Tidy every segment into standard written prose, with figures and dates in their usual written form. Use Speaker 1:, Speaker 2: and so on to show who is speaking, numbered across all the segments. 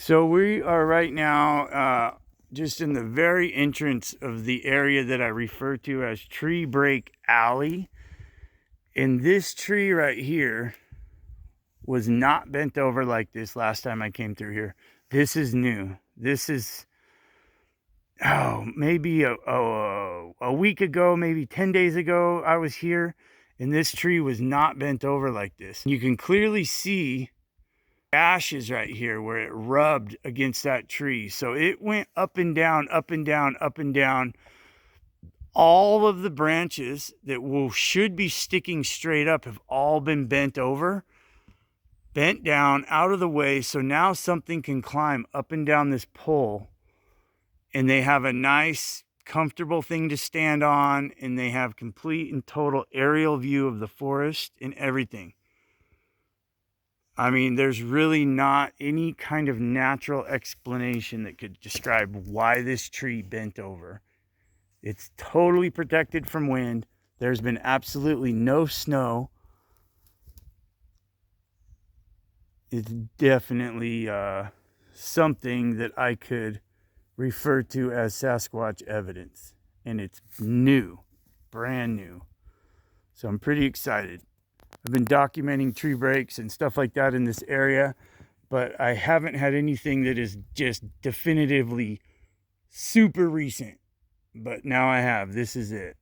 Speaker 1: So we are right now just in the very entrance of the area that I refer to as Tree Break Alley. And this tree right here was not bent over like this last time I came through here. This is new. This is, maybe a week ago, maybe 10 days ago, I was here, and this tree was not bent over like this. You can clearly see ashes right here where it rubbed against that tree. So it went up and down, up and down, up and down. All of the branches that should be sticking straight up have all been bent over, bent down, out of the way. So now something can climb up and down this pole, and they have a nice, comfortable thing to stand on, and they have complete and total aerial view of the forest and everything. I mean, there's really not any kind of natural explanation that could describe why this tree bent over. It's totally protected from wind. There's been absolutely no snow. It's definitely something that I could refer to as Sasquatch evidence. And it's new, brand new. So I'm pretty excited. I've been documenting tree breaks and stuff like that in this area, but I haven't had anything that is just definitively super recent. But now I have. This is it.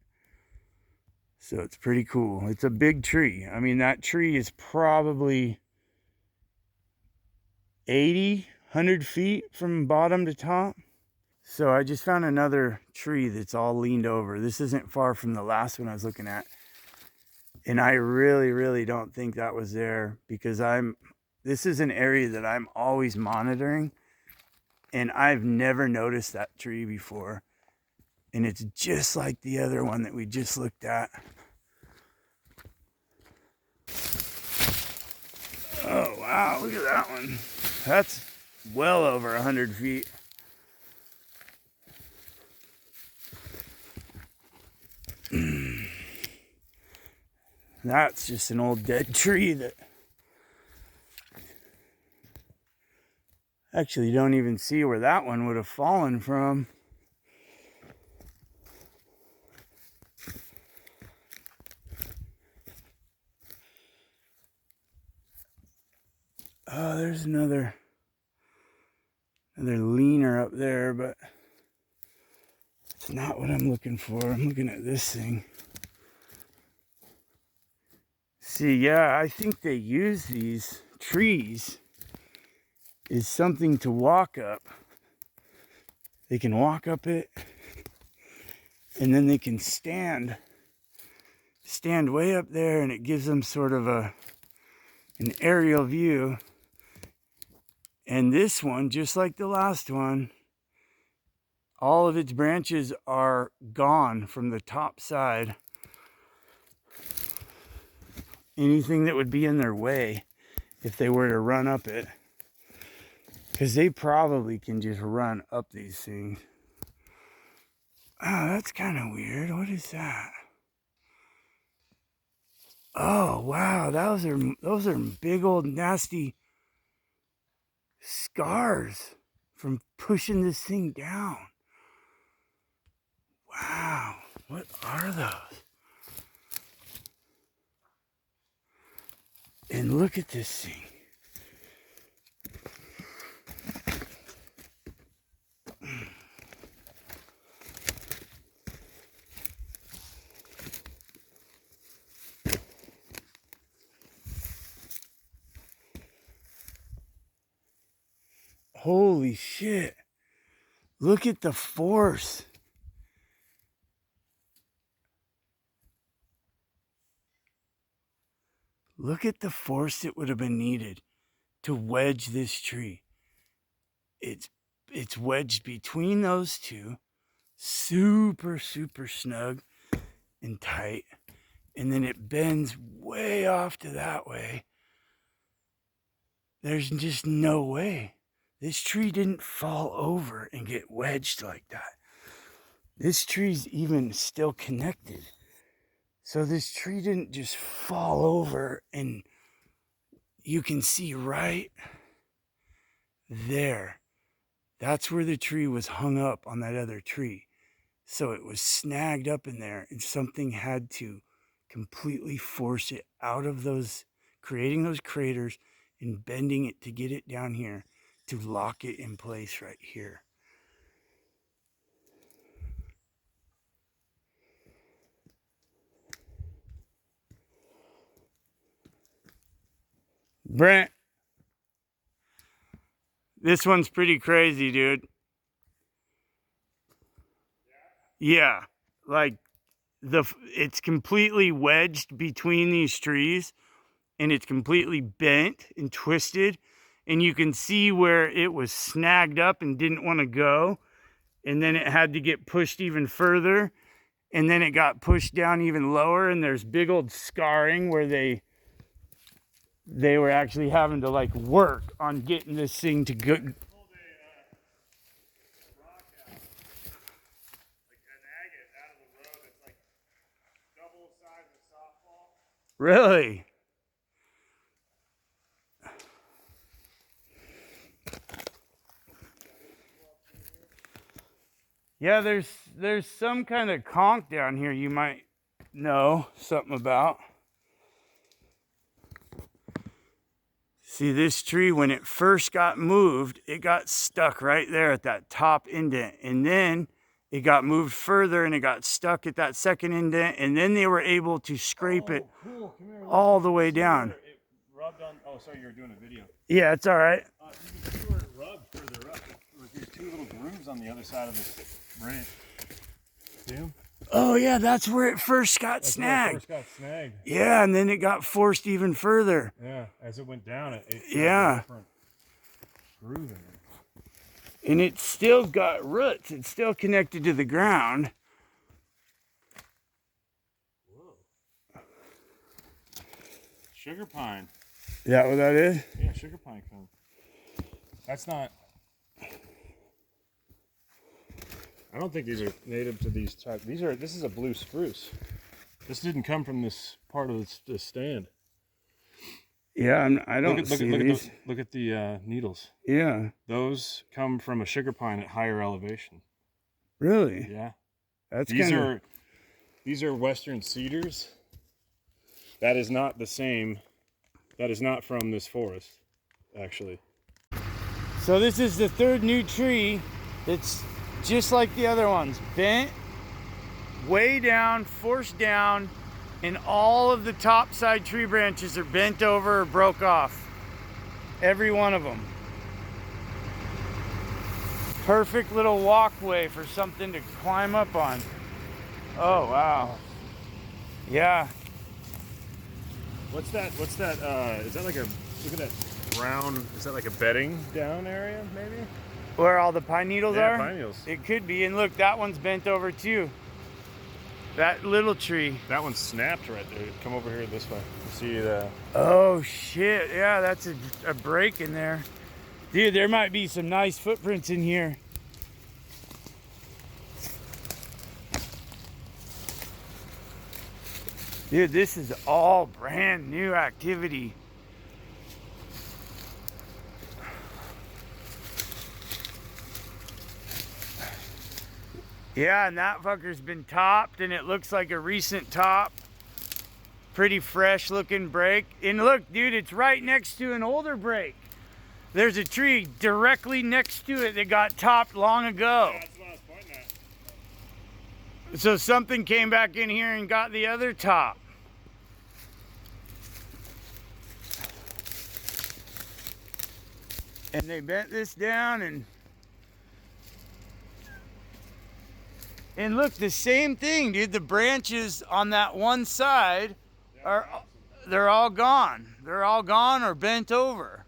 Speaker 1: So it's pretty cool. It's a big tree. I mean, that tree is probably 80, 100 feet from bottom to top. So I just found another tree that's all leaned over. This isn't far from the last one I was looking at. And I really don't think that was there, because this is an area that I'm always monitoring, and I've never noticed that tree before. And it's just like the other one that we just looked at. Oh, wow, look at that one. That's well over 100 feet. That's just an old dead tree that actually you don't even see where that one would have fallen from. Oh, there's another leaner up there, but it's not what I'm looking for. I'm looking at this thing. See, yeah, I think they use these trees as something to walk up. They can walk up it, and then they can stand way up there, and it gives them sort of an aerial view. And this one, just like the last one, all of its branches are gone from the top side. Anything that would be in their way if they were to run up it, because they probably can just run up these things. Oh, that's kind of weird. What is that? Oh, wow, those are big old nasty scars from pushing this thing down. Wow, what are those? And look at this thing. Holy shit. Look at the force. Look at the force that would have been needed to wedge this tree. It's wedged between those two, super snug and tight, and then it bends way off to that way. There's just no way. This tree didn't fall over and get wedged like that. This tree's even still connected. So this tree didn't just fall over, and you can see right there. That's where the tree was hung up on that other tree. So it was snagged up in there, and something had to completely force it out of those, creating those craters and bending it to get it down here to lock it in place right here. Brent, this one's pretty crazy, dude. Yeah, like it's completely wedged between these trees, and it's completely bent and twisted, and you can see where it was snagged up and didn't want to go, and then it had to get pushed even further, and then it got pushed down even lower, and there's big old scarring where they were actually having to like work on getting this thing to go. Really? Yeah, there's some kind of conch down here you might know something about. See, this tree, when it first got moved, it got stuck right there at that top indent, and then it got moved further and it got stuck at that second indent, and then they were able to scrape it all the way down.
Speaker 2: It rubbed on. Oh, sorry, you were doing a video.
Speaker 1: Yeah, it's all right.
Speaker 2: You can see where it rubbed further up. There's two little grooves on the other side of this branch. See them?
Speaker 1: Oh yeah, that's where it first got snagged.
Speaker 2: Where it first got snagged.
Speaker 1: Yeah, and then it got forced even further.
Speaker 2: Yeah, as it went down, it
Speaker 1: yeah.
Speaker 2: A different groove in it.
Speaker 1: And it's still got roots. It's still connected to the ground.
Speaker 2: Whoa. Sugar pine.
Speaker 1: Is that what that is?
Speaker 2: Yeah, sugar pine cone. That's not. I don't think these are native to these types. This is a blue spruce. This didn't come from this part of this stand.
Speaker 1: Yeah, I don't see these.
Speaker 2: Look at the needles.
Speaker 1: Yeah.
Speaker 2: Those come from a sugar pine at higher elevation.
Speaker 1: Really?
Speaker 2: Yeah.
Speaker 1: That's
Speaker 2: these are western cedars. That is not the same. That is not from this forest, actually.
Speaker 1: So this is the third new tree that's just like the other ones. Bent, way down, forced down, and all of the top side tree branches are bent over or broke off. Every one of them. Perfect little walkway for something to climb up on. Oh, wow. Yeah.
Speaker 2: What's that? Is that like a, look at that brown, is that like a bedding down area, maybe?
Speaker 1: Where all the pine needles are?
Speaker 2: Yeah, pine needles.
Speaker 1: It could be. And look, that one's bent over too. That little tree.
Speaker 2: That one snapped right there. Come over here this way. See the...
Speaker 1: Oh, shit. Yeah, that's a break in there. Dude, there might be some nice footprints in here. Dude, this is all brand new activity. Yeah, and that fucker's been topped, and it looks like a recent top. Pretty fresh looking break. And look, dude, it's right next to an older break. There's a tree directly next to it that got topped long ago.
Speaker 2: Yeah, that's what I was pointing at.
Speaker 1: So something came back in here and got the other top. And they bent this down and look, the same thing, dude. The branches on that one side they're all gone. They're all gone or bent over.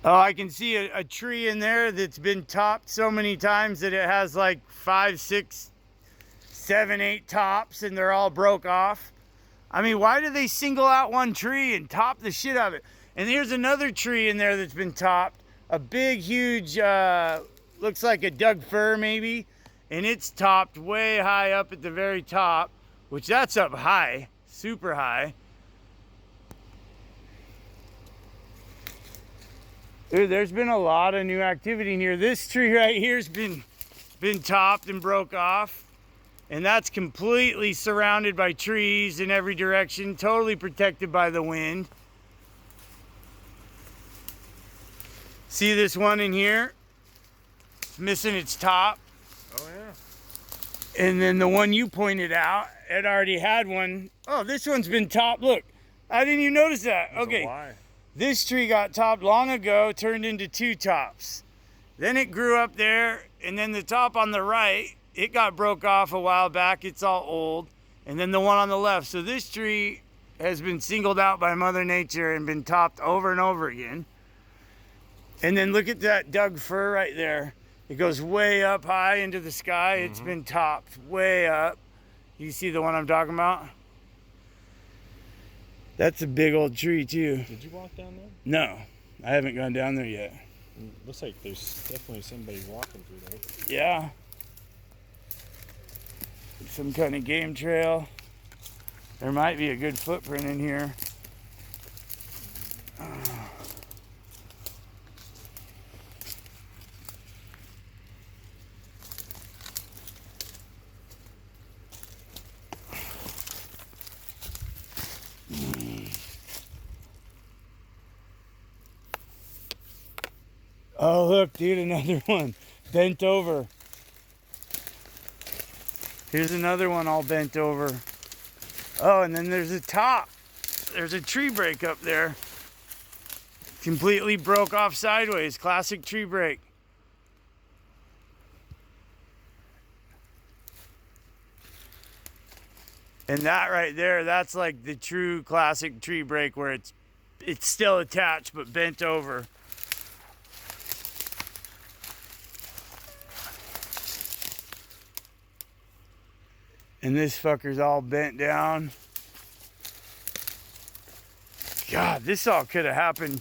Speaker 1: Oh, I can see a tree in there that's been topped so many times that it has like 5, 6, 7, 8 tops, and they're all broke off. I mean, why do they single out one tree and top the shit out of it? And here's another tree in there that's been topped. A big, huge, looks like a Doug fir maybe. And it's topped way high up at the very top, which that's up high. super high. Dude, there's been a lot of new activity in here. This tree right here's been topped and broke off. And that's completely surrounded by trees in every direction, totally protected by the wind. See this one in here? It's missing its top.
Speaker 2: Oh yeah.
Speaker 1: And then the one you pointed out, it already had one. Oh, this one's been topped. Look, I didn't even notice that.
Speaker 2: That's
Speaker 1: okay.
Speaker 2: a lie.
Speaker 1: This tree got topped long ago, turned into 2 tops. Then it grew up there, and then the top on the right, it got broke off a while back. It's all old. And then the one on the left. So this tree has been singled out by Mother Nature and been topped over and over again. And then look at that Doug fir right there. It goes way up high into the sky. It's been topped way up. You see the one I'm talking about? That's a big old tree too.
Speaker 2: Did you walk down there?
Speaker 1: No, I haven't gone down there yet.
Speaker 2: It looks like there's definitely somebody walking through there.
Speaker 1: Yeah. Some kind of game trail. There might be a good footprint in here. Oh, look, dude, another one bent over. Here's another one all bent over. Oh, and then there's a top. There's a tree break up there. Completely broke off sideways. Classic tree break. And that right there, that's like the true classic tree break where it's still attached but bent over. And this fucker's all bent down. God, this all could have happened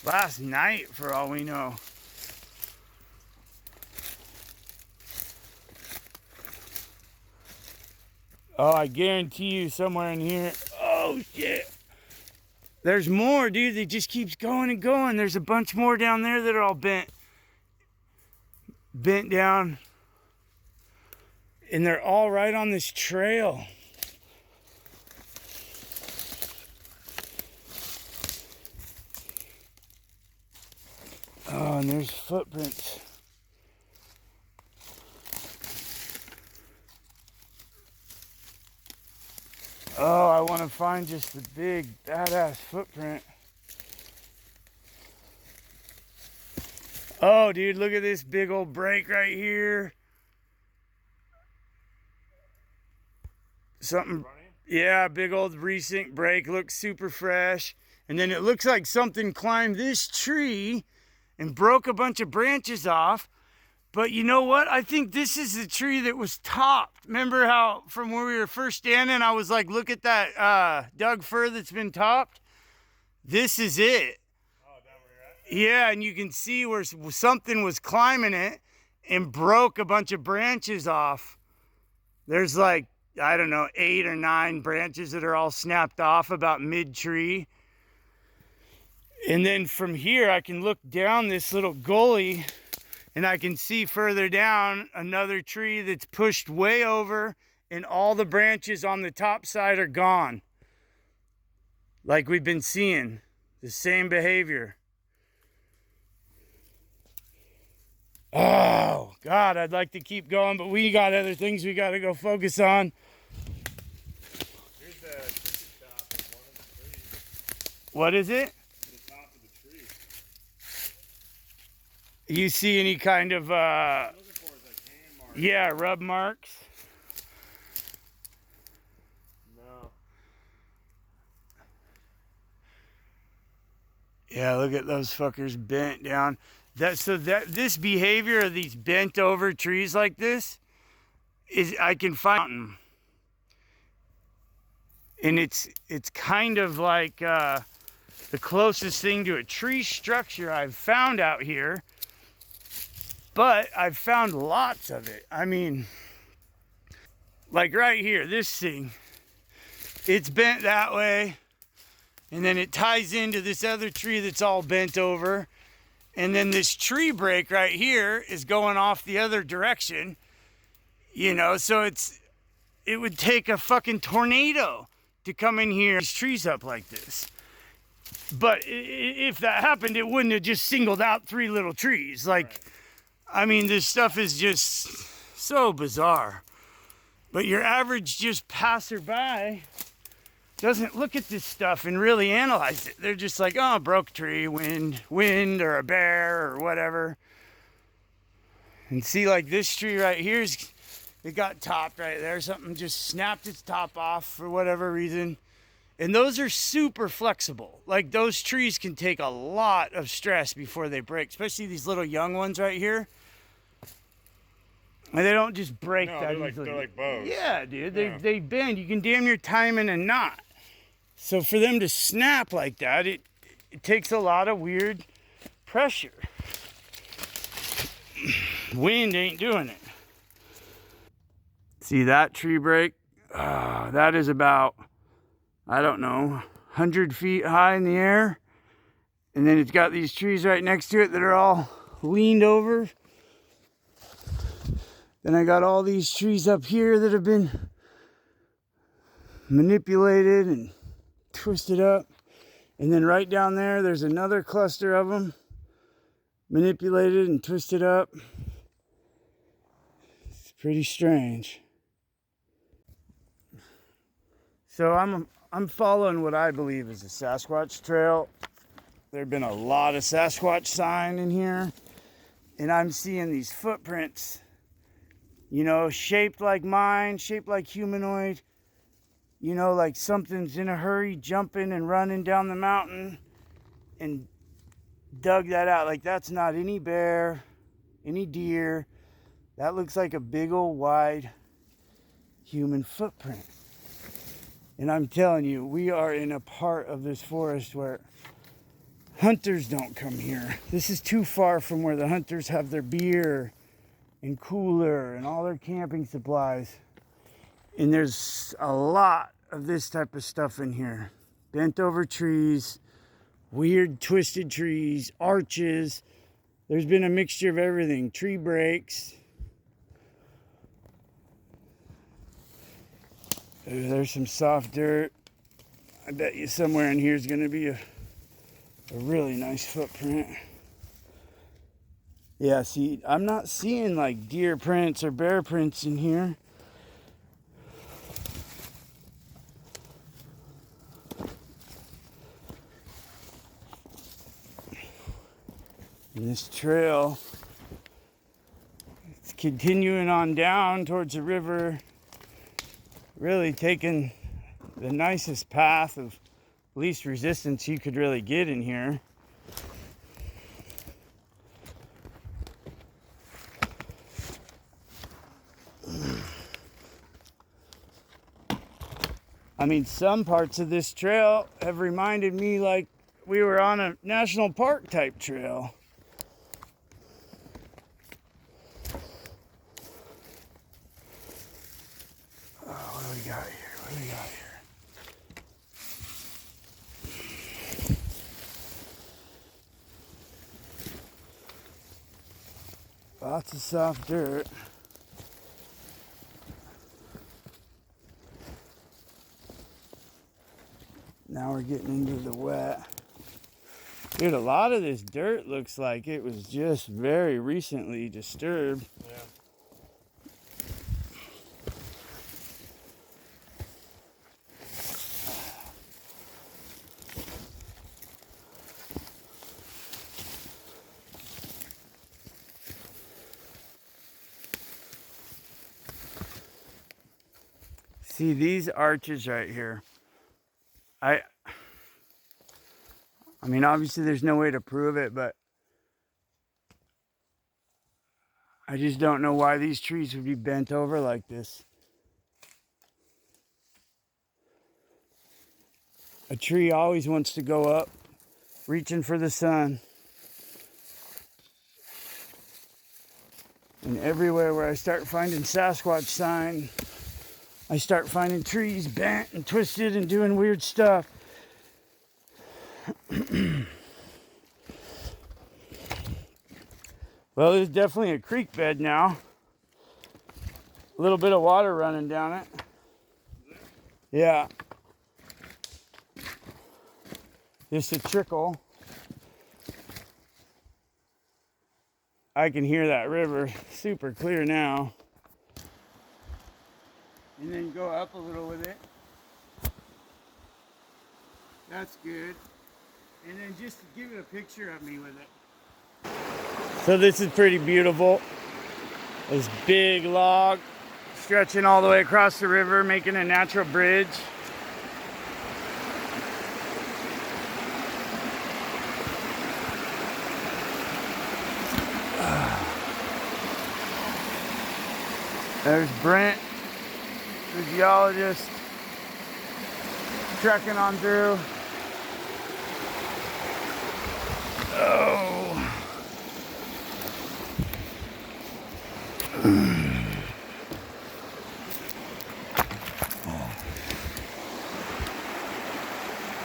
Speaker 1: last night for all we know. Oh, I guarantee you somewhere in here. Oh, shit. There's more, dude. It just keeps going and going. There's a bunch more down there that are all bent down. And they're all right on this trail. Oh, and there's footprints. Oh, I want to find just the big badass footprint. Oh, dude, look at this big old break right here. Something, yeah, big old recent break. Looks super fresh. And then it looks like something climbed this tree and broke a bunch of branches off. But you know what? I think this is the tree that was topped. Remember how from where we were first standing, I was like, look at that Doug fir that's been topped? This is it.
Speaker 2: Oh, down where you're at?
Speaker 1: Yeah, and you can see where something was climbing it and broke a bunch of branches off. There's like, I don't know, 8 or 9 branches that are all snapped off about mid-tree. And then from here, I can look down this little gully and I can see further down another tree that's pushed way over and all the branches on the top side are gone. Like we've been seeing, the same behavior. Oh, God, I'd like to keep going, but we got other things we got to go focus on.
Speaker 2: Here's the top of one of the trees.
Speaker 1: What is it?
Speaker 2: The top of the tree.
Speaker 1: You see any kind of,
Speaker 2: What I'm looking for is like hand marks.
Speaker 1: yeah, rub marks?
Speaker 2: No.
Speaker 1: Yeah, look at those fuckers bent down. This behavior of these bent over trees like this is, I can find, and it's kind of like the closest thing to a tree structure I've found out here, but I've found lots of it. I mean, like right here, this thing, it's bent that way, and then it ties into this other tree that's all bent over, and then this tree break right here is going off the other direction, you know, so it would take a fucking tornado to come in here, these trees up like this. But if that happened, it wouldn't have just singled out 3 little trees. Like,
Speaker 2: Right.
Speaker 1: I mean, this stuff is just so bizarre. But your average just passerby doesn't look at this stuff and really analyze it. They're just like, oh, broke tree, wind, or a bear, or whatever. And see, like this tree right here, it got topped right there. Something just snapped its top off for whatever reason. And those are super flexible. Like, those trees can take a lot of stress before they break, especially these little young ones right here. And they don't just break
Speaker 2: No,
Speaker 1: that
Speaker 2: they're
Speaker 1: easily.
Speaker 2: like bows.
Speaker 1: Yeah, dude.
Speaker 2: Yeah.
Speaker 1: They bend. You can damn near time in a knot. So for them to snap like that, it takes a lot of weird pressure. Wind ain't doing it. See that tree break? That is about, I don't know, 100 feet high in the air. And then it's got these trees right next to it that are all leaned over. Then I got all these trees up here that have been manipulated and twisted up. And then right down there, there's another cluster of them manipulated and twisted up. It's pretty strange. So I'm following what I believe is a Sasquatch trail. There have been a lot of Sasquatch sign in here, and I'm seeing these footprints, you know, shaped like mine, shaped like humanoid, you know, like something's in a hurry jumping and running down the mountain and dug that out. Like, that's not any bear, any deer. That looks like a big old wide human footprint. And I'm telling you, we are in a part of this forest where hunters don't come here. This is too far from where the hunters have their beer and cooler and all their camping supplies. And there's a lot of this type of stuff in here. Bent over trees, weird twisted trees, arches. There's been a mixture of everything. Tree breaks. There's some soft dirt. I bet you somewhere in here is going to be a really nice footprint. Yeah, see, I'm not seeing like deer prints or bear prints in here. And this trail, it's continuing on down towards the river, really taking the nicest path of least resistance you could really get in here. I mean, some parts of this trail have reminded me like we were on a national park type trail. Oh, what do we got here? What do we got here? Lots of soft dirt. Now we're getting into the wet. Dude, a lot of this dirt looks like it was just very recently disturbed.
Speaker 2: Yeah.
Speaker 1: See these arches right here. I mean, obviously there's no way to prove it, but I just don't know why these trees would be bent over like this. A tree always wants to go up, reaching for the sun. And everywhere where I start finding Sasquatch sign, I start finding trees bent and twisted and doing weird stuff. Well, there's definitely a creek bed now. A little bit of water running down it. Yeah. Just a trickle. I can hear that river super clear now. And then go up a little with it. That's good. And then just to give it a picture of me with it. So this is pretty beautiful. This big log stretching all the way across the river, making a natural bridge. There's Brent, the geologist, trekking on through. Oh.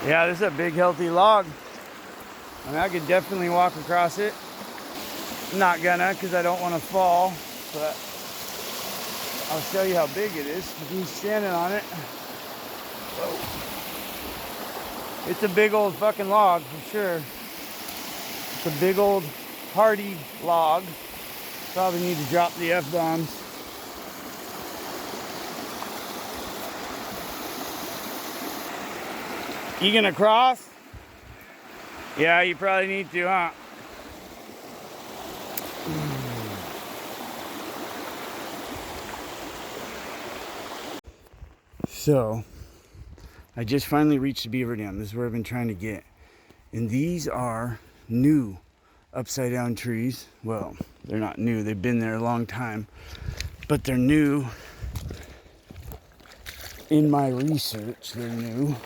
Speaker 1: Yeah, this is a big healthy log. I mean, I could definitely walk across it. I'm not gonna, because I don't want to fall, but I'll show you how big it is. If you're standing on it. Whoa. It's a big old fucking log for sure. It's a big old hardy log. Probably need to drop the F-bombs. You gonna cross? Yeah, you probably need to, huh? So, I just finally reached the Beaver Dam. This is where I've been trying to get. And these are new upside down trees. Well, they're not new. They've been there a long time. But they're new. In my research, they're new.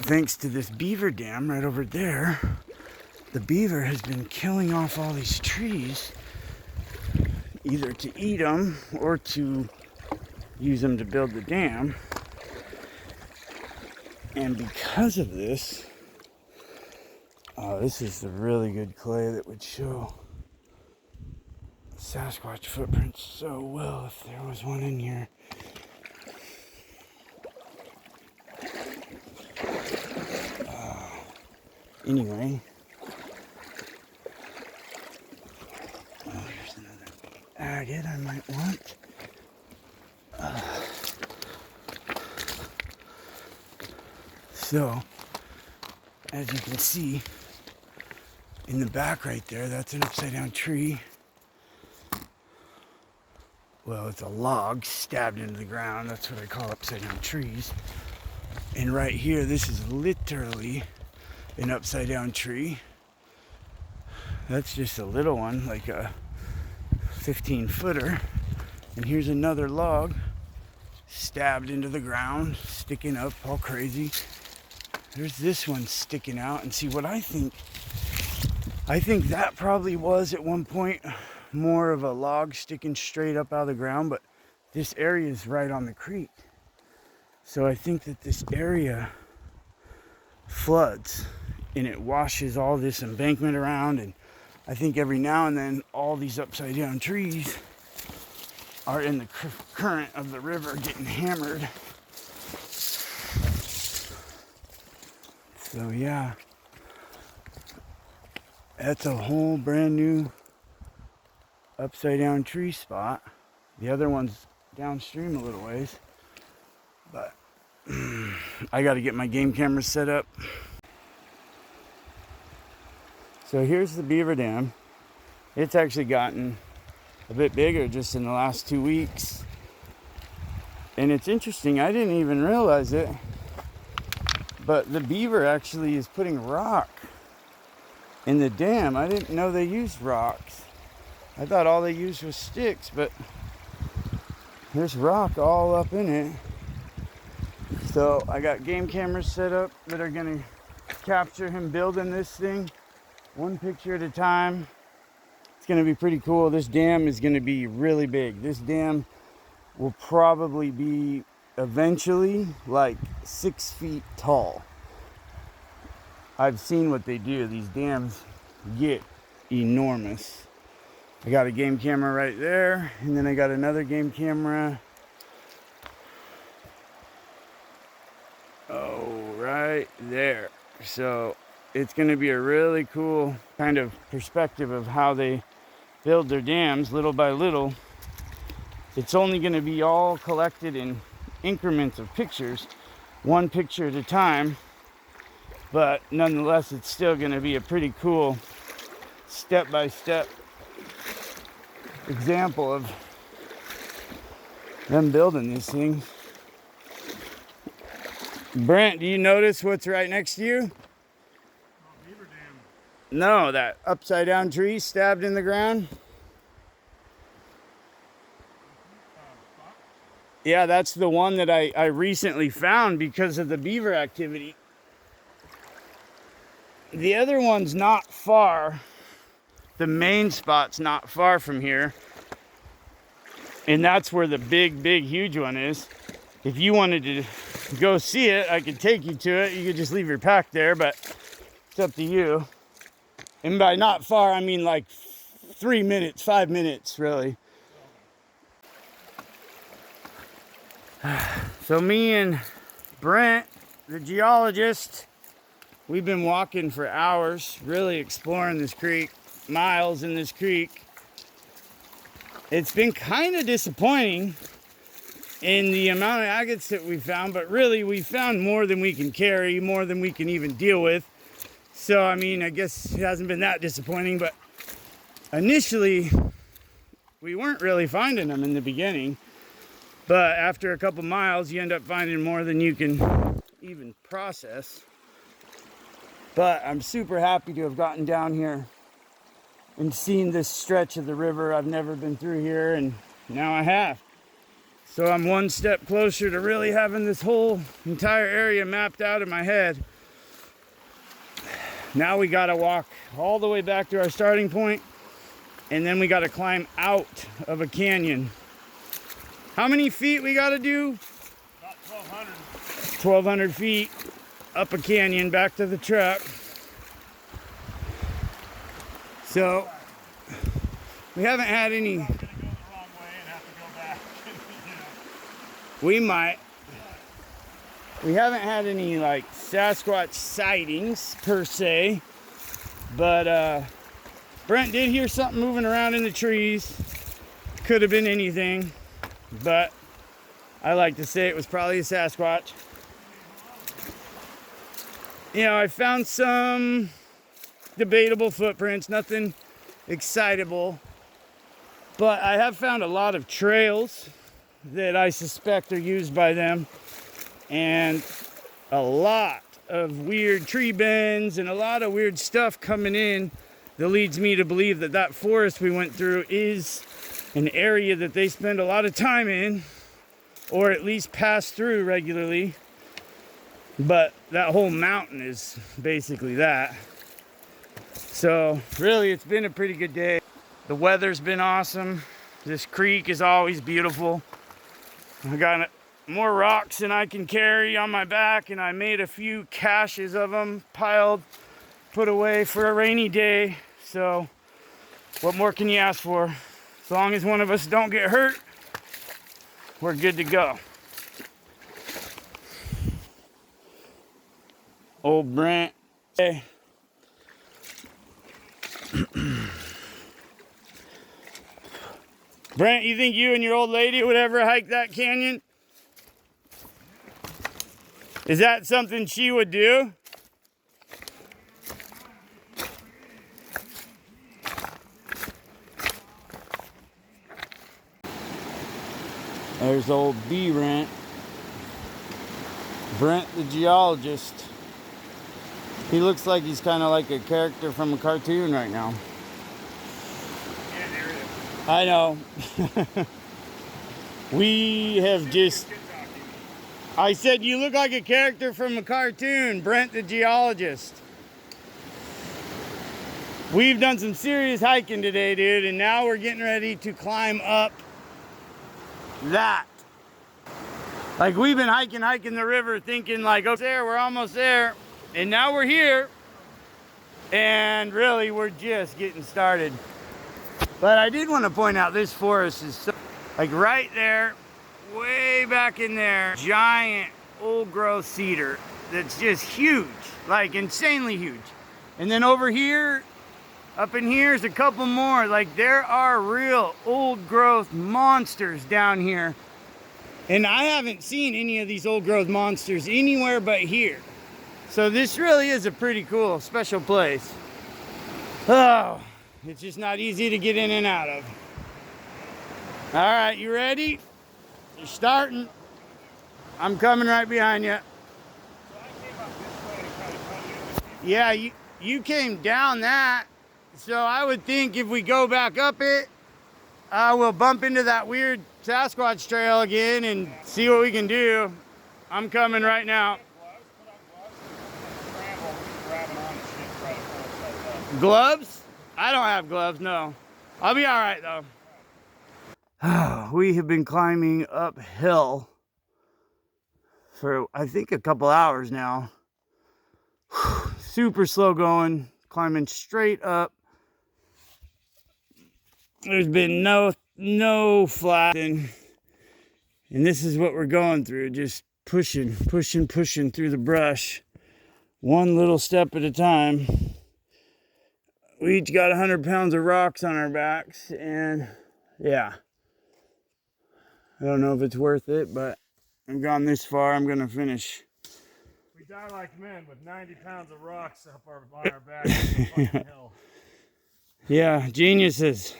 Speaker 1: Thanks to this beaver dam right over there, the beaver has been killing off all these trees, either to eat them or to use them to build the dam. And because of this, this is the really good clay that would show Sasquatch footprints so well if there was one in here. Anyway, here's another agate I might want. So, as you can see, in the back right there, that's an upside down tree. Well, it's a log stabbed into the ground. That's what I call upside down trees. And right here, this is literally an upside down tree. That's just a little one, like a 15-footer. And here's another log stabbed into the ground, sticking up all crazy. There's this one sticking out, and see what I think that probably was at one point more of a log sticking straight up out of the ground, but this area is right on the creek. So I think that this area floods and it washes all this embankment around, and I think every now and then all these upside down trees are in the current of the river getting hammered. So yeah, that's a whole brand new upside down tree spot. The other one's downstream a little ways, but I got to get my game camera set up. So here's the Beaver Dam. It's actually gotten a bit bigger just in the last 2 weeks. And it's interesting, I didn't even realize it, but the beaver actually is putting rock in the dam. I didn't know they used rocks. I thought all they used was sticks, but there's rock all up in it. So I got game cameras set up that are gonna capture him building this thing one picture at a time. It's gonna be pretty cool. This dam is gonna be really big. This dam will probably be eventually like 6 feet tall. I've seen what they do. These dams get enormous. I got a game camera right there, and then I got another game camera. Oh, right there. So it's going to be a really cool kind of perspective of how they build their dams little by little. It's only going to be all collected in increments of pictures, one picture at a time, but nonetheless it's still going to be a pretty cool step-by-step example of them building these things. Brent, do you notice what's right next to you?
Speaker 2: Beaver dam.
Speaker 1: No, that upside down tree stabbed in the ground. Yeah, that's the one that I recently found because of the beaver activity. The other one's not far. The main spot's not far from here. And that's where the big, huge one is. If you wanted to go see it, I could take you to it. You could just leave your pack there, but it's up to you. And by not far, I mean like 3 minutes, 5 minutes, really. So me and Brent, the geologist, we've been walking for hours, really exploring this creek, miles in this creek. It's been kind of disappointing in the amount of agates that we found, but really we found more than we can carry, more than we can even deal with. So, I mean, I guess it hasn't been that disappointing, but initially we weren't really finding them in the beginning. But after a couple miles, you end up finding more than you can even process. But I'm super happy to have gotten down here and seen this stretch of the river. I've never been through here, and now I have. So I'm one step closer to really having this whole entire area mapped out in my head. Now we gotta walk all the way back to our starting point, and then we gotta climb out of a canyon. How many feet we gotta do?
Speaker 2: About 1,200.
Speaker 1: 1,200 feet up a canyon back to the truck. So we haven't had any.
Speaker 2: We're gonna go the wrong way and have to go back.
Speaker 1: We might. We haven't had any like Sasquatch sightings per se, but Brent did hear something moving around in the trees. Could have been anything, but I like to say it was probably a Sasquatch. You know, I found some debatable footprints, nothing excitable, but I have found a lot of trails that I suspect are used by them, and a lot of weird tree bends and a lot of weird stuff coming in that leads me to believe that that forest we went through is an area that they spend a lot of time in, or at least pass through regularly. But that whole mountain is basically that. So really, it's been a pretty good day. The weather's been awesome. This creek is always beautiful. I got more rocks than I can carry on my back, and I made a few caches of them, piled, put away for a rainy day. So what more can you ask for? As long as one of us don't get hurt, we're good to go. Old Brent. Hey. Brent, you think you and your old lady would ever hike that canyon? Is that something she would do? There's old Beaver. Brent the geologist. He looks like he's kind of like a character from a cartoon right now.
Speaker 2: Yeah, there it is.
Speaker 1: I know. We have just... I said you look like a character from a cartoon, Brent the geologist. We've done some serious hiking today, dude, and now we're getting ready to climb up that. Like we've been hiking the river thinking like, oh, there, we're almost there. And now we're here. And really, we're just getting started. But I did want to point out this forest is so, like right there, way back in there, giant old growth cedar that's just huge, like insanely huge. And then over here, up in here is a couple more. Like there are real old growth monsters down here. And I haven't seen any of these old growth monsters anywhere but here. So this really is a pretty cool, special place. Oh, it's just not easy to get in and out of. All right, you ready? You're starting. I'm coming right behind you. Yeah, you came down that. So I would think if we go back up it, we'll bump into that weird Sasquatch trail again and see what we can do. I'm coming right now. Gloves? I don't have gloves, no. I'll be all right though. We have been climbing uphill for I think a couple hours now. Super slow going, climbing straight up. There's been no flattening. And this is what we're going through, just pushing through the brush. One little step at a time. We each got 100 pounds of rocks on our backs, and yeah. I don't know if it's worth it, but I've gone this far, I'm gonna finish.
Speaker 2: We die like men with 90 pounds of rocks up on our backs on the fucking hill.
Speaker 1: Yeah, geniuses.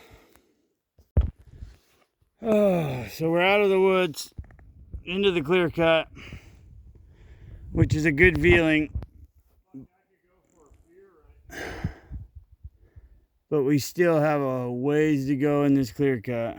Speaker 1: Oh, so we're out of the woods, into the clear cut, which is a good feeling. But we still have a ways to go in this clear cut.